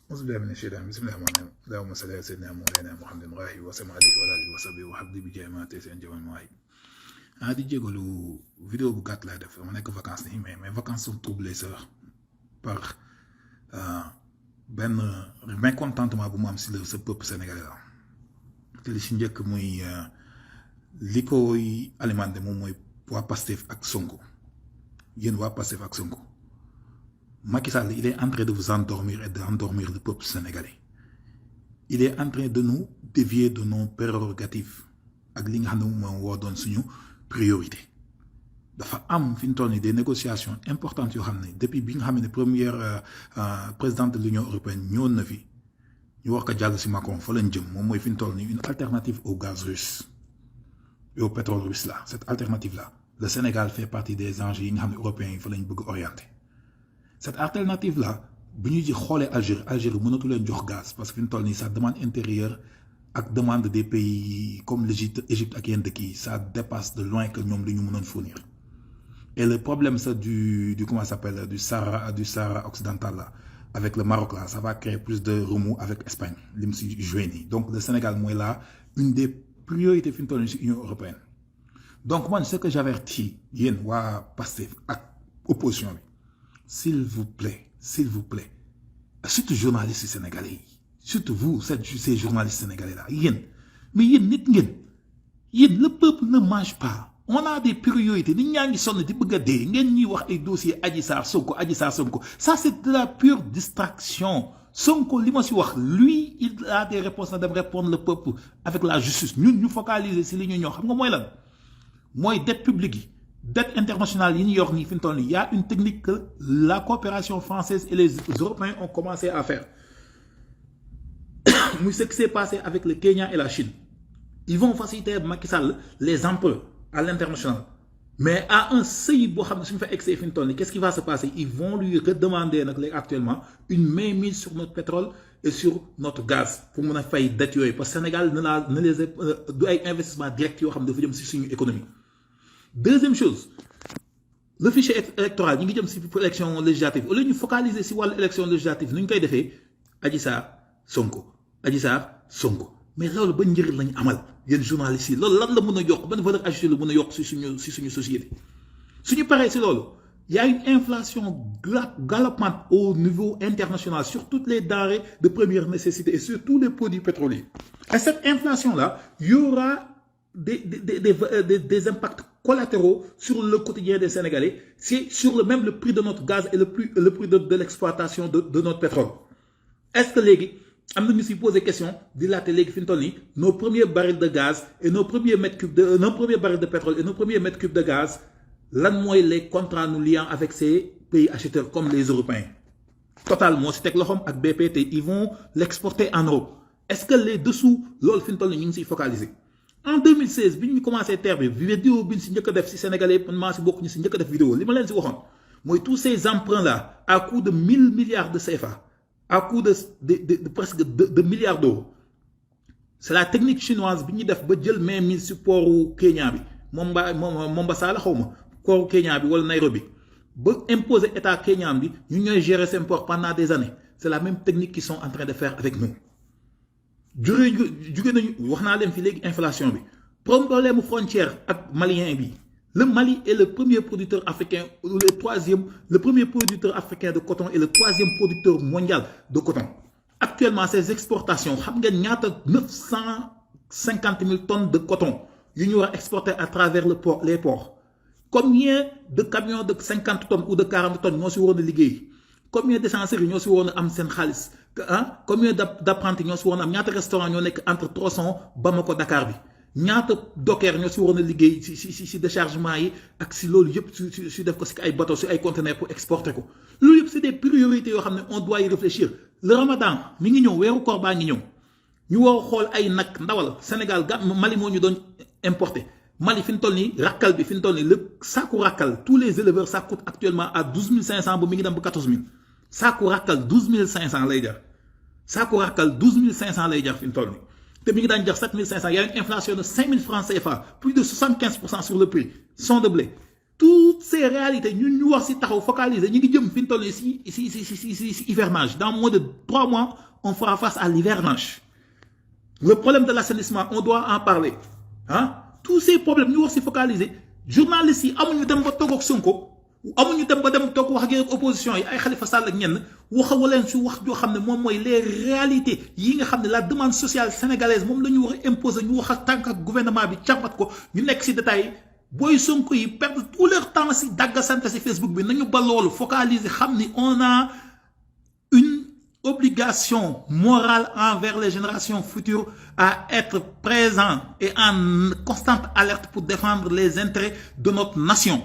أعوذ بالله من الشيطان بسم الله الرحمن الرحيم اللهم صل على سيدنا مولانا محمد راهي وسلم عليه وعلى آله وصحبه وحبدي بجامعة سين جوان مواهب di jégalu vidéo bu gàtt laa def dama nekk vacances nii mais mes vacances sont troublées ça par benn mécontentement bu mu am si ce peuple sénégalais la te li si njëkk muy li koy alimenté moom mooy waa Pastef ak Sonko yéen waa Pastef ak Sonko Macky Sall il est en train de vous endormir et d'endormir le peuple sénégalais il est en train de nous dévier de nos prérogatives ak li nga xam ne moom moo doon suñu priorité dafa am fi ñu toll nii des négociations importantes yoo xam ne depuis bi nga xam ne première présidente de l'Union européenne ñëwoon na fi ñu wax ko jàll si Macron fa lañ jëm moom mooy fi ñu toll nii une alternative au gaz russe et au pétrole russe là cette alternative là le Sénégal fait partie des enjeux yi nga xam ne européens yi fa lañ bëgg orienter cette alternative là bu ñu ji xoolee Algérie mënatu leen jox gaz parce que fi ñu toll nii sa demande intérieure ak demande des pays comme l'Égypte ak yenn dëkk yi ça dépasse de loin que ñoom li ñu mënoon fournir et le problème ça du comment ça s'appelle du Sahara occidental là avec le Maroc là ça va créer plus de remous avec Espagne li mu si joué nii donc le Sénégal mooy là une des priorités fi ñu toll nii si Union européenne donc man ce que j'avertis yéen waa Pastef ak opposition bi s'il vous plaît surtout journalistes sénégalais yi surtout vous ces journalistes sénégalais là mais yéen nit ngeen le peuple ne mange pas on a des priorités nit ñaa ngi sonn di bëgg a dee ngeen ñuy wax ay dossier Adji Sarr Sonko ça c'est de la pure distraction Sonko li ma si wax lui il a des réponses na dem répondre le peuple avec la justice ñun ñu focaliser si li ñu ñoo xam nga mooy lan mooy dette publique yi dette internationale yi ñu yor nii fi mu toll nii y a une technique que la coopération française et les Européens ont commencé à faire c'est ce qui s'est passé avec le Kenya et la Chine. Ils vont faciliter Macky Sall les emprunts à l'international. Mais à un seuil, qu'est-ce qui va se passer? Ils vont lui redemander actuellement une mainmise sur notre pétrole et sur notre gaz pour qu'on fasse dette. Parce que le Sénégal ne les a investissement direct sur l'économie. Deuxième chose, le fichier électoral, nous avons une élection législative. Au lieu de nous focaliser sur l'élection législative, nous avons fait Adji Sarr Sonko. Adji Sarr Sonko mais loolu ba njëriñ lañ amal yéen journalistes yi loolu lan la mën a yokk ban valeur ajoutée la mën a yokk si suñu société suñu paree si loolu y a une inflation galopante au niveau international sur toutes les denrées de première nécessité et sur tous les produits pétroliers et cette inflation là y aura des impacts collatéraux sur le quotidien des Sénégalais c'est sur le prix de notre gaz et le prix de l'exploitation de notre pétrole est-ce que léegi am na ñu si poser question di laate léegi fi ñu toll nii nos premiers barils de gaz et nos premiers barils de pétrole et nos premiers mètres cubes de gaz lan mooy les contrats nous liant avec ces pays acheteurs comme les Européens Total moo si teg loxoom ak BP te ils vont l'exporter en Europe est-ce que les dessous loolu fi ñu toll nii ñu ngi siy focaliser en 2016 bi ñu commencé terre bi vidéo bi ñu si njëkk a def si Sénégalais man maa si bokk ñu si njëkk a def vidéo li ma leen si waxoon mooy tous ces emprunts là à coût de 1000 milliards de CFA à coût de presque de milliards d'euros c'est la technique chinoise bi ñuy def ba jël mainmise si pooru Kenya bi Mombasa la xaw ma pooru Kenya bi wala Nairobi ba imposer état Kenya bi ñu ñooy gérer seen port pendant des années c'est la même technique qu'ils sont en train de faire avec nous jóge nañu wax naa leen fi léegi inflation bi problème frontière ak malien bi le Mali est le premier producteur africain, le premier producteur africain de coton et le troisième producteur mondial de coton. Actuellement, ces exportations, 950 000 tonnes de coton, nous avons exporté à travers les ports. Combien de camions de 50 tonnes ou de 40 tonnes nous avons ligué? Combien d'essentiels nous avons am sen khalis? Combien d'apprentis nous avons am? Combien de restaurants nous avons entre Tronçon, Bamako, Dakar? ñaata docker ñoo si waroon a liggéey si déchargement yi ak si loolu yëpp si def ko si ay bateau si ay conteneurs pour exporter ko loolu yëpp c'est des priorités yoo xam ne on doit y réfléchir le Ramadan mi ngi ñëw weeru koor baa ngi ñëw ñu war a xool ay nag ndawal Sénégal Mali moo ñu doon importer Mali fi ñu toll nii rakkal bi fi ñu toll nii le saaku rakkal tous les éleveurs ça coûte actuellement à 12 500 ba mi ngi dem ba 14 000 saaku rakkal 12 500 lay jar saaku rakkal 12 500 lay jar fi ñu toll nii. te mi ngi daan jar 7 500 il y a une inflation de 5 000 francs CFA plus de 75% sur le prix son de blé toutes ces réalités ñun ñu wax ci taxaw focaliser ñu ngi jëm fi ñu toll ci hivernage. Dans moins de 3 mois on fera face à l'hivernage. Le problème de l'assainissement on doit en parler hein. Tous ces problèmes ñu wax ci focaliser journalistes yi amuñu dem ba toog ak Sonko amuñu dem ba dem toog wax ak opposition yi ay Khalifa Sall ak ñenn waxawaleen ci wax joo xam ne moom mooy les réalités yi nga xam ne la demande sociale sénégalaise moom la ñu war a imposer ñu wax ak tànk ak gouvernement bi càmbat ko ñu nekk ci détails boy Sonko yi perdre tout leur temps ci daggasante ci Facebook bi nañu ba loolu focaliser xam ni on a une obligation morale envers les générations futures à être présent et en constante alerte pour défendre les intérêts de notre nation.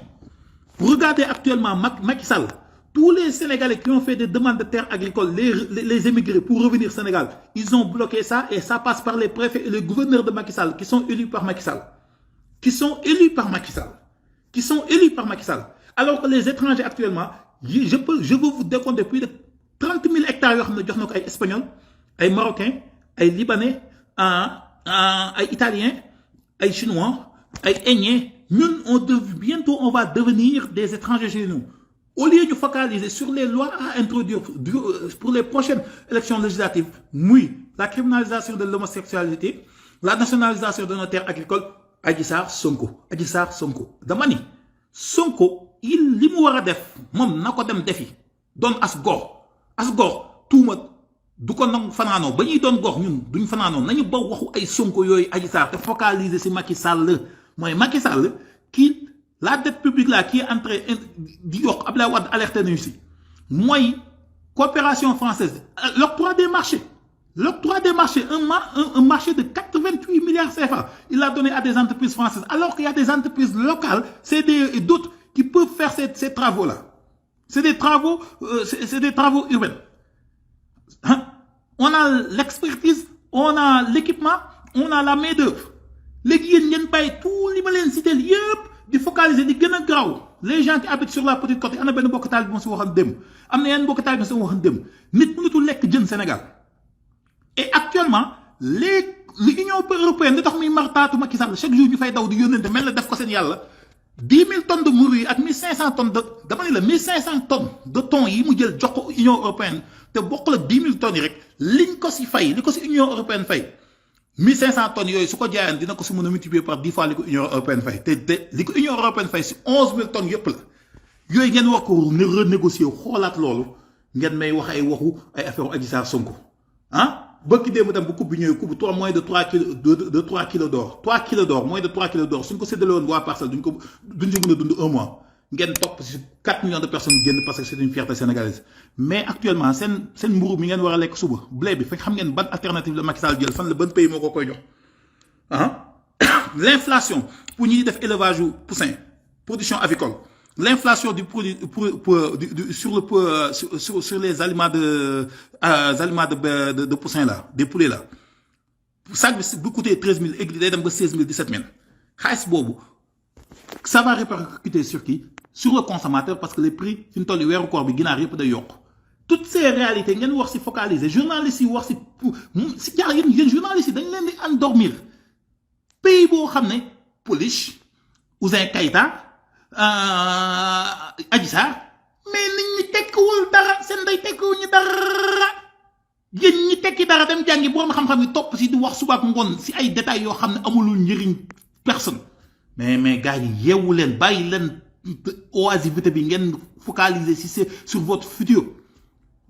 Regardez actuellement Macky Sall, tous les Sénégalais qui ont fait des demandes de terres agricoles, les émigrés pour revenir au Sénégal, ils ont bloqué ça et ça passe par les préfets et les gouverneurs de Macky Sall qui sont élus par Macky Sall. Alors que les étrangers actuellement, je veux vous décompter plus de 30 000 hectares yoo xam ne jox na ko ay Espagnols, ay Marocains, ay Libanais, ay Italiens, ay Chinois, ay Indiens. Bientôt on va devenir des étrangers chez nous. Au lieu de focaliser sur les lois à introduire pour les prochaines élections législatives, la criminalisation de l'homosexualité, la nationalisation de nos terres agricoles, Adji Sarr Sonko. Dama ni Sonko li mu war a def moom na ko dem defi doon as gor tuuma du ko nangu fanaanoo ba ñuy doon gor ñun duñ fanaanoo nañu ba waxu ay Sonko yooyu Adji Sarr te focaliser ci Macky Sall mooy Macky Sall qui la dette publique là qui est en train di yokk Abdoulaye Wade alerté nañu ci mooy coopération française l'octroi des marchés un marché de 88 milliards CFA il a donné à des entreprises françaises alors qu'il y a des entreprises locales et d'autres qui peuvent faire ces travaux là c'est des travaux urbains hein? On a l'expertise on a l'équipement on a la main-d'œuvre léegi yéen ngeen bàyyi tout li ma leen cité yëpp di focaliser di gën a gaaw les gens qui habitent sur la petite côte am na benn mbokk taal bi ma si waxoon dem am na yenn mbokk taal bi ma si waxoon dem nit mënatul lekk jën Sénégal et actuellement l'Union européenne li tax muy martaatu Macky Sall chaque jour ñu fay daw di yónnante mel na def ko seen yàlla 10 000 tonnes de morue yi ak 1500 tonnes dama ne la 1500 tonnes de thon yi mu jël jox ko Union européenne te bokkul ak 10 000 tonnes yi rek liñ ko si fay li ko si Union européenne fay 1500 tonnes yooyu su ko jaayaan dina ko si mën a multiplier par 10 fois li ko Union européenne fay te li ko Union européenne fay si 11 000 tonnes yëpp la yooyu ngeen wax ko renégocier xoolaat loolu ngeen may wax ay waxu ay affaire Adji Sarr Sonko ah bëgg démb tam bu coupe bi ñëwee coupe moins de 3 kilos de 3 kilos d'or 3 kilos d'or moins de 3 kilos d'or suñ ko séddale woon waa Parcelles duñ ci mën a dund 1 mois ngeen topp si 4 millions de personnes génn parce que c'est une fierté sénégalaise mais actuellement seen mburu mi ngeen war a lekk suba blé bi fa xam ngeen ban alternative la Macky Sall jël fan la ban pays moo ko koy jox ah l'inflation pour ñuy def élevage yu poussin production avicole l'inflation du produit sur les aliments de poussin là des poulets là sac bi bu coûté 13 000 egg day dem ba 16 000 17 000 xaalis boobu ça va répercuter sur qui sur le consommateur parce que les prix fi ñu toll weeru koor bi ginaar yëpp day yokk toutes ces réalités ngeen wax ci focaliser journalistes yi wax ci jaar yéen journalistes yi dañ leen di endormir pays boo xam ne Polish Ouzin Keïta Adji Sarr mais nit ñi tekkiwul dara seen day tekkiwul ñu dara yéen ñi tekki dara dem jàngi borom xam-xam yi topp si di wax suba ak ngoon si ay détails yoo xam ne amulul njëriñ personne mais gars yi yeewu leen bàyyi leen oisiveté bi ngeen focaliser sur votre futur.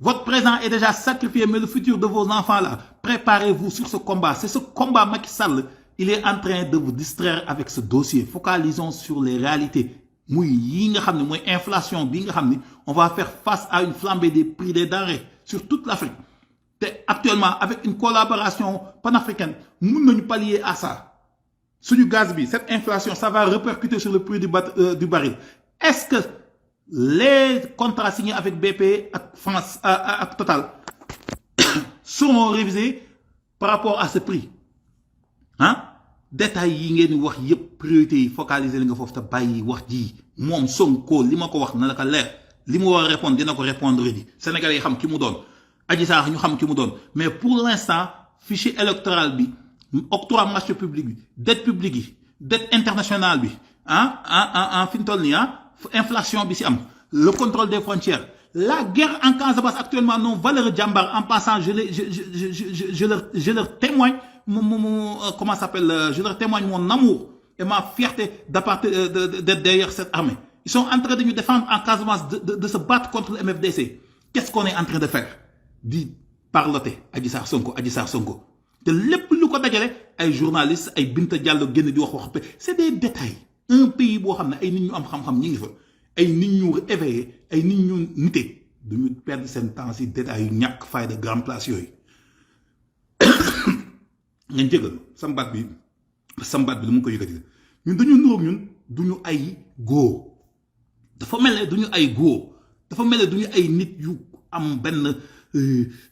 Votre présent est déjà sacrifié mais le futur de vos enfants là préparez-vous sur ce combat. C'est ce combat Macky Sall il est en train de vous distraire avec ce dossier. Focalisons sur les réalités. Muy yi nga xam ne mooy inflation bi nga xam ne on va faire face à une flambée des prix des denrées sur toute l'Afrique te actuellement avec une collaboration panafricaine mun nañu pallier à ça suñu gaz bi cette inflation ça va répercuter sur le prix du baril. Est-ce que les contrats signés avec BP ak France ak Total seront révisés par rapport à ce prix hein? Détails yi ngeen wax yépp priorité yi focaliser li nga foofu te bàyyi wax ji moom Sonko li ma ko wax na la ko leer li mu war a répondre dina ko répondre di Sénégalais yi xam ki mu doon Adji Sarr ñu xam ki mu doon mais pour l'instant fichier électoral bi octroi marché public bi dette publique yi dette internationale bi inflation bi si am le contrôle des frontières la guerre en Casamance actuellement non valeur Jambar en passant je leur témoigne comment s'appelle je leur témoigne mon amour et ma fierté d'être derrière cette armée. Ils sont en train de nous défendre en Casamance de se battre contre le MFDC. Qu'est-ce qu'on est en train de faire? Di parloter Adji Sarr Sonko te lépp lu ko dajale ay journalistes ay Binta Diallo génn di wax c'est des détails. Un pays boo xam ne ay nit ñu am xam-xam ñi ngi fa ay nit ñu éveillé ay nit ñu nité duñu perdre seen temps si détails yu ñàkk fayda grand place yooyu ngeen jégal sama baat bi lu mu ko yëkkati ñun dañu nuroog ñun duñu ay góor dafa mel ne duñu ay góor dafa mel ne duñu ay nit yu am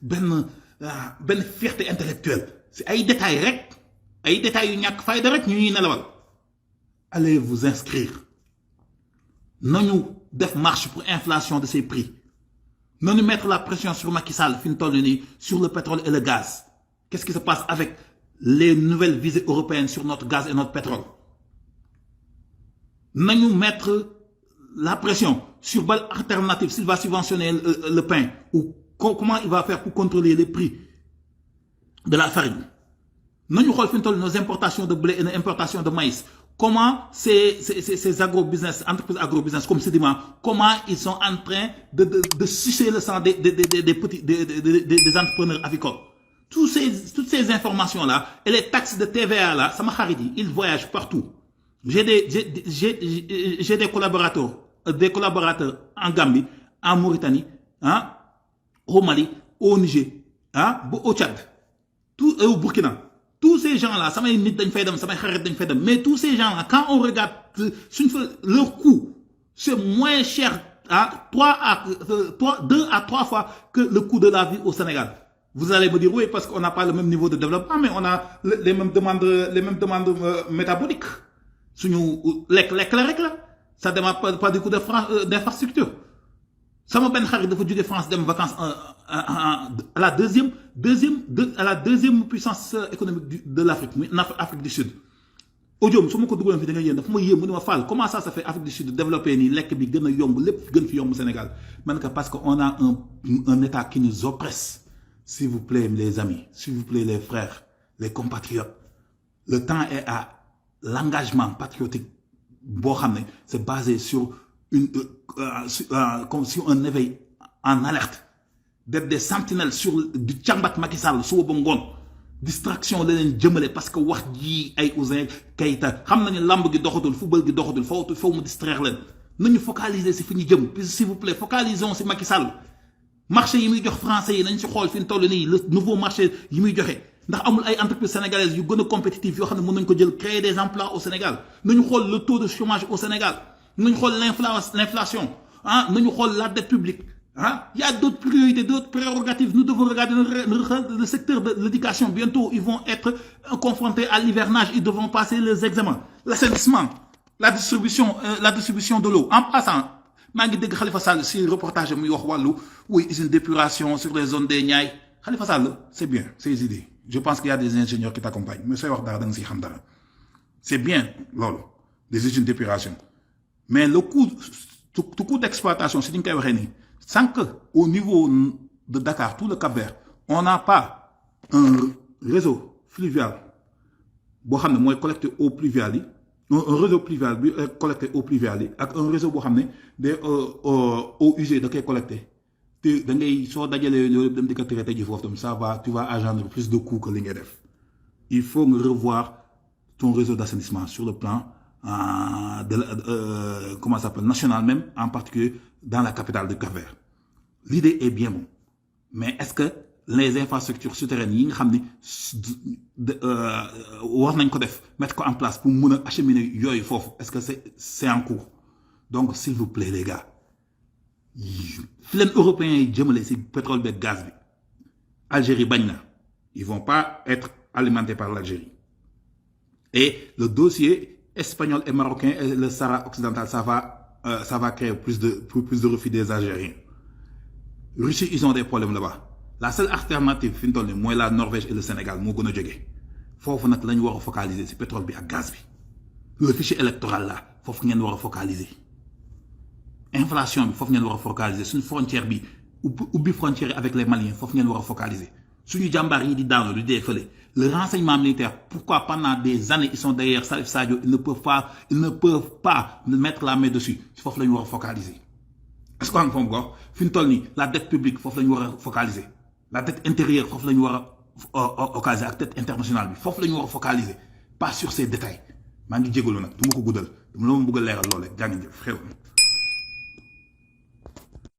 benn fierté intellectuelle c'est ay détails rek ay détails yu ñàkk fayda rek ñu ñuy nelawal. Allez vous inscrire. Nous def marche pour inflation de ces prix. Nous mettre la pression sur Macky Sall, sur le pétrole et le gaz. Qu'est-ce qui se passe avec les nouvelles visées européennes sur notre gaz et notre pétrole? Nous mettre la pression sur Bal Alternative s'il va subventionner le pain ou comment il va faire pour contrôler les prix de la farine. Nous nos importations de blé et nos importations de maïs. Comment ces agro-business, entreprises agro-business comme Sedima, comment ils sont en train de sucer le sang des entrepreneurs avicoles. Toutes ces informations-là, et les taxes de TVA là, ça m'a haridi, ils voyagent partout. J'ai des collaborateurs en Gambie, en Mauritanie, au Mali, au Niger, au Tchad, et au Burkina. Tous ces gens-là, mais tous ces gens-là, quand on regarde leur coût, c'est moins cher, 2 à 3 fois que le coût de la vie au Sénégal. Vous allez me dire, oui, parce qu'on n'a pas le même niveau de développement, mais on a les mêmes demandes métaboliques. Ça ne demande pas du coup d'infrastructure. Ça m'a bien de vous dire France des vacances à la deuxième puissance économique de l'Afrique, l'Afrique du Sud. Aujourd'hui, si comment ça fait Afrique du Sud développer au Sénégal? Parce qu'on a un État qui nous oppresse. S'il vous plaît, les amis, s'il vous plaît, les frères, les compatriotes, le temps est à l'engagement patriotique. C'est basé sur comme si un éveil en alerte, d'être des sentinelles sur du Tchambat Macky Sall, sur Bongon, distraction de l'en parce que wax ji ay Ouzin Keïta, xam nañu lamb gi doxatul, football gi doxatul, faut mu distraire leen. Nañu focaliser ci fi ñu jëm, s'il vous plaît, focalisons ci Macky Sall. Marché yi muy jox français yi nañ ci xool fi ñu toll nii, le nouveau marché yi muy joxe. Ndax amul ay entreprises sénégalaises yu gën a compétitives yoo xam ne mën nañ ko jël créer des emplois au Sénégal. Nañu xool le taux de chômage au Sénégal. Nañu xool l'inflation. Nañu xool la dette publique. Il y a d'autres priorités, d'autres prérogatives. Nous devons regarder le secteur de l'éducation. Bientôt, ils vont être confrontés à l'hivernage. Ils devront passer les examens. L'assainissement, la distribution de l'eau. En passant, je dégg Khalifa Sall si reportage muy wax wàllu oui usine d'épuration sur les zones des Niayes. Khalifa Sall, c'est bien, ces idées. Je pense qu'il y a des ingénieurs qui t'accompagnent. Mais c'est bien, lolo, des usines d'épuration. Mais le coût d'exploitation, c'est une question. Sans que, au niveau de Dakar, tout le Cap-Vert, on n'a pas un réseau fluvial, qui collecte eau pluviale, un réseau pluvial collecté eau pluviale, avec un réseau de eau usée de collecté. Ça va, tu vas agendre plus de coûts que l'ingédef. Il faut revoir ton réseau d'assainissement sur le plan comment ça s'appelle, national même, en particulier dans la capitale du Cap-Vert. L'idée est bien bon. Mais est-ce que les infrastructures souterraines, mettre en place pour acheminer est-ce que c'est en cours? Donc, s'il vous plaît, les gars, les Européens, c'est pétrole et gaz. Algérie, ils ne vont pas être alimentés par l'Algérie. Et le dossier espagnol et marocain et le Sahara occidental, ça va créer plus de refus des Algériens. Russie, ils ont des problèmes là-bas. La seule alternative, moi, la Norvège et le Sénégal, moi, il faut focaliser sur le pétrole et le gaz. Le fichier électoral là, foofu ngeen war a focaliser inflation bi foofu ngeen war a focaliser suñu frontière bi ubbi frontière avec les Maliens foofu ngeen war a focaliser suñu jàmbaar yi di daanu di dee fële le renseignement militaire pourquoi pendant des années ils sont derrière Salif Sadio ils ne peuvent pas mettre la main dessus foofu la ñu war a focaliser est-ce que nga foofu ko fi ñu toll nii la dette publique foofu la ñu war a focaliser la dette intérieure foofu la ñu war a focaliser ak dette internationale bi foofu la ñu war a focaliser pas sur ces détails maa ngi jégalu nag du ma ko guddal dama la ma bëgg a leeral loolu rek jaa ngeen jëf xew